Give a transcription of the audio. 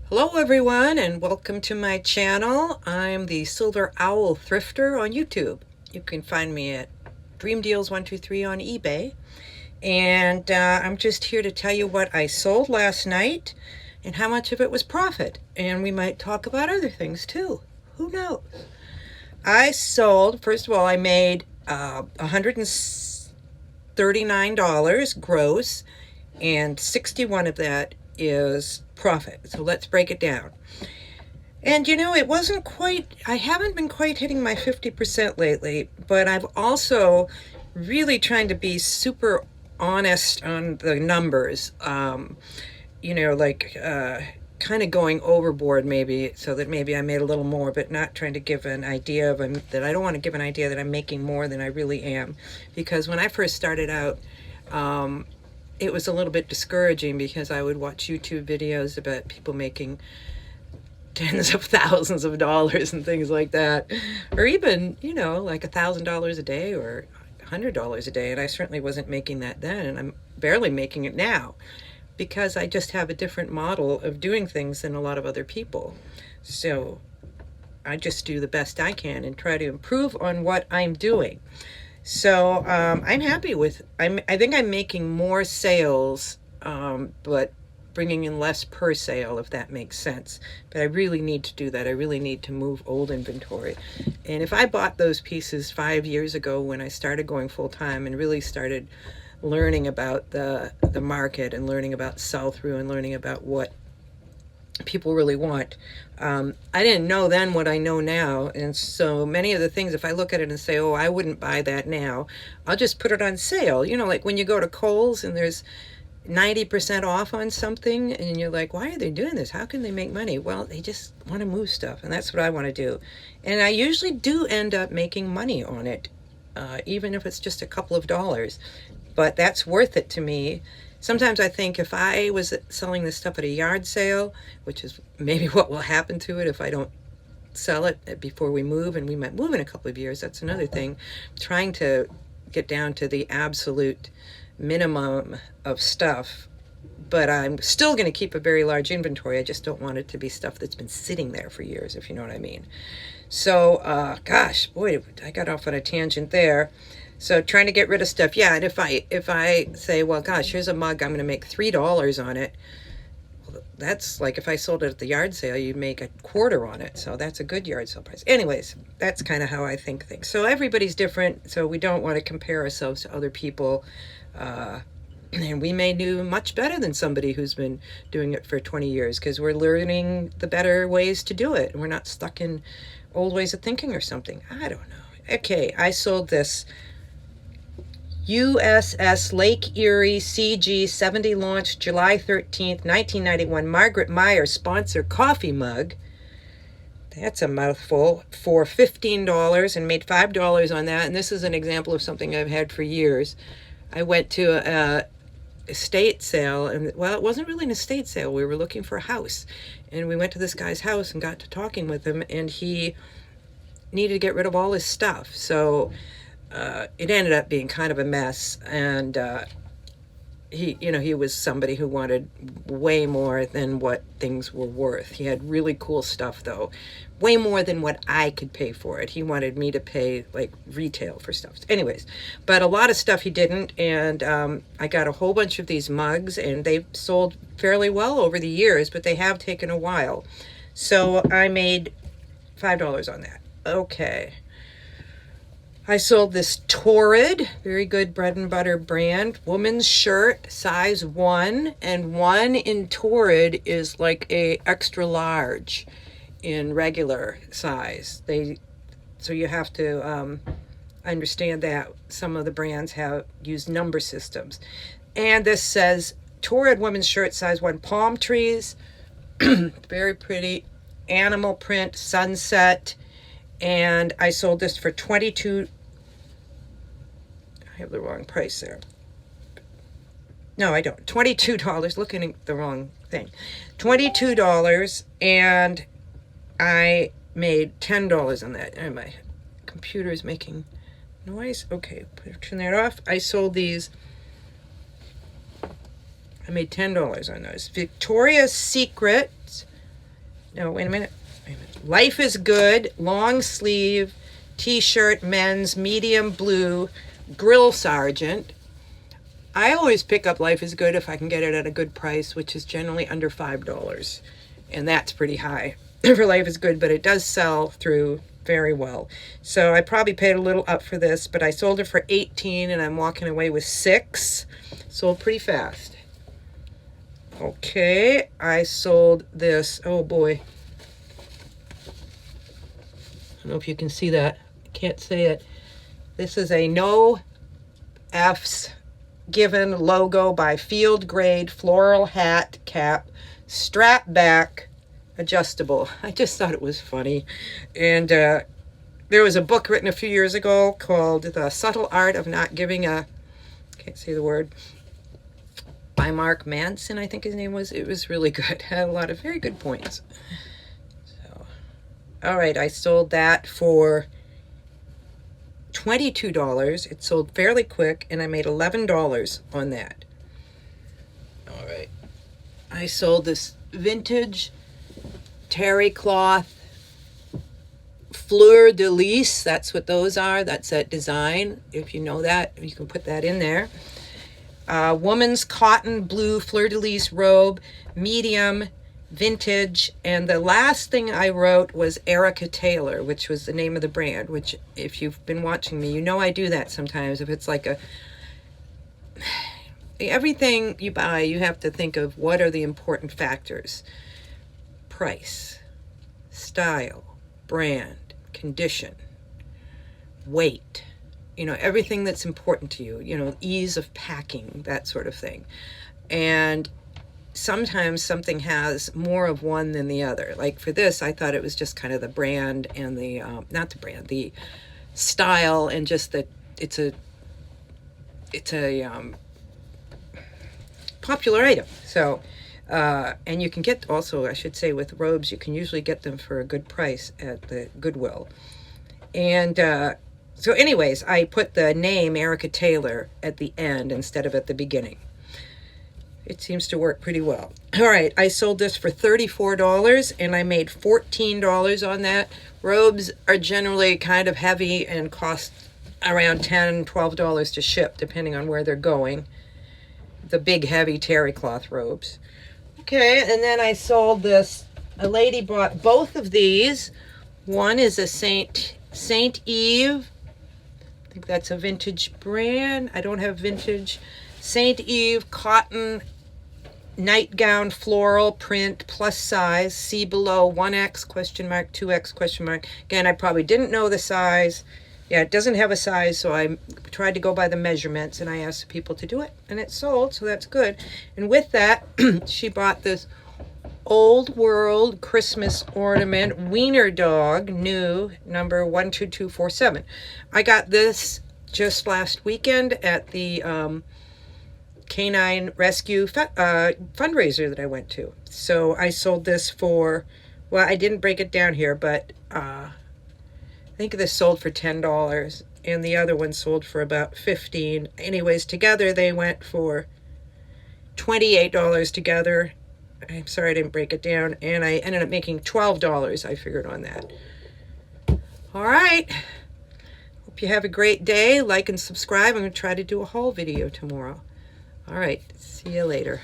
Hello everyone and welcome to my channel. I'm the Silver Owl Thrifter on YouTube. You can find me at Dream Deals 123 on eBay. And I'm just here to tell you what I sold last night and how much of it was profit. And we might talk about other things too. Who knows? I sold, first of all, I made $139 gross, and 61 of that is profit. So let's break it down. And it wasn't quite, I haven't been quite hitting my 50% lately, but I've also really trying to be super honest on the numbers. Kind of going overboard maybe, so that maybe I made a little more, but not trying to give an idea of that I don't want to give an idea that I'm making more than I really am. Because when I first started out, it was a little bit discouraging because I would watch YouTube videos about people making tens of thousands of dollars and things like that, or even like $1,000 a day or $100 a day, and I certainly wasn't making that then, and I'm barely making it now because I just have a different model of doing things than a lot of other people. So I just do the best I can and try to improve on what I'm doing. So I'm happy with, I think I'm making more sales, but bringing in less per sale, if that makes sense. But I really need to do that. I really need to move old inventory. And if I bought those pieces 5 years ago when I started going full time and really started learning about the market and learning about sell-through and learning about what people really want, I didn't know then what I know now. And so many of the things, if I look at it and say, oh, I wouldn't buy that now, I'll just put it on sale. Like when you go to Kohl's and there's 90% off on something and you're like, why are they doing this? How can they make money? Well, they just want to move stuff, and that's what I want to do. And I usually do end up making money on it, even if it's just a couple of dollars. But that's worth it to me. Sometimes I think if I was selling this stuff at a yard sale, which is maybe what will happen to it if I don't sell it before we move, and we might move in a couple of years, that's another thing, trying to get down to the absolute minimum of stuff. But I'm still going to keep a very large inventory. I just don't want it to be stuff that's been sitting there for years, if you know what I mean. So, gosh, boy, I got off on a tangent there. So trying to get rid of stuff. Yeah, and if I say, well, gosh, here's a mug, I'm going to make $3 on it. Well, that's like if I sold it at the yard sale, you'd make a quarter on it. So that's a good yard sale price. Anyways, that's kind of how I think things. So everybody's different. So we don't want to compare ourselves to other people. And we may do much better than somebody who's been doing it for 20 years because we're learning the better ways to do it. And we're not stuck in old ways of thinking or something. I don't know. Okay, I sold this USS Lake Erie CG-70 launched July 13th, 1991 Margaret Meyer sponsor coffee mug. That's a mouthful, for $15, and made $5 on that. And this is an example of something I've had for years. I went to a estate sale, and well, it wasn't really an estate sale. We were looking for a house, and we went to this guy's house and got to talking with him, and he needed to get rid of all his stuff. So it ended up being kind of a mess, and he was somebody who wanted way more than what things were worth. He had really cool stuff, though, way more than what I could pay for it. He wanted me to pay like retail for stuff. Anyways, but a lot of stuff he didn't, and I got a whole bunch of these mugs, and they've sold fairly well over the years, but they have taken a while. So I made $5 on that. Okay. I sold this Torrid, very good bread and butter brand, woman's shirt, size 1, and 1 in Torrid is like a extra large in regular size. So you have to understand that some of the brands have used number systems. And this says Torrid women's shirt, size 1, palm trees, very pretty, animal print, sunset, and I sold this for $22. I have the wrong price there. No, I don't. $22. Looking at the wrong thing. $22, and I made $10 on that. And my computer is making noise. Okay, turn that off. I sold these. I made $10 on those. Victoria's Secret No, wait a minute. Life is Good, long sleeve, t-shirt, men's, medium blue, grill sergeant. I always pick up Life is Good if I can get it at a good price, which is generally under $5. And that's pretty high for Life is Good, but it does sell through very well. So I probably paid a little up for this, but I sold it for $18 and I'm walking away with $6. Sold pretty fast. Okay, I sold this. Oh boy. I don't know if you can see that. I can't say it. This is a No F's Given logo by Field Grade floral hat cap, strap back, adjustable. I just thought it was funny. And there was a book written a few years ago called The Subtle Art of Not Giving a, can't say the word, by Mark Manson, I think his name was. It was really good. Had a lot of very good points. So, all right, I sold that for $22. It sold fairly quick, and I made $11 on that. All right. I sold this vintage terry cloth fleur de lis. That's what those are. That's that design. If you know that, you can put that in there. Woman's cotton blue fleur de lis robe, medium, vintage, and the last thing I wrote was Erica Taylor, which was the name of the brand, which if you've been watching me, you know I do that sometimes. If it's like everything you buy, you have to think of what are the important factors. Price, style, brand, condition, weight, everything that's important to you, ease of packing, that sort of thing. And sometimes something has more of one than the other. Like for this, I thought it was just kind of the brand and the, not the brand, the style, and just that it's a popular item. So, and you can get also, I should say, with robes, you can usually get them for a good price at the Goodwill. And so anyways, I put the name Erica Taylor at the end instead of at the beginning. It seems to work pretty well. All right, I sold this for $34 and I made $14 on that. Robes are generally kind of heavy and cost around $10, $12 to ship, depending on where they're going. The big, heavy terry cloth robes. Okay, and then I sold this. A lady bought both of these. One is a Saint Eve. I think that's a vintage brand. I don't have vintage. Saint Eve cotton nightgown floral print plus size, see below, 1X question mark, 2X question mark. Again, I probably didn't know the size. Yeah, it doesn't have a size, so I tried to go by the measurements and I asked people to do it and it sold, so that's good. And with that, she bought this Old World Christmas ornament wiener dog, new, number 12247. I got this just last weekend at the canine rescue fundraiser that I went to. So I sold this for, well, I didn't break it down here, but I think this sold for $10 and the other one sold for about $15. Anyways, together they went for $28 together. I'm sorry I didn't break it down, and I ended up making $12, I figured, on that. All right. Hope you have a great day. Like and subscribe. I'm going to try to do a haul video tomorrow. All right. See you later.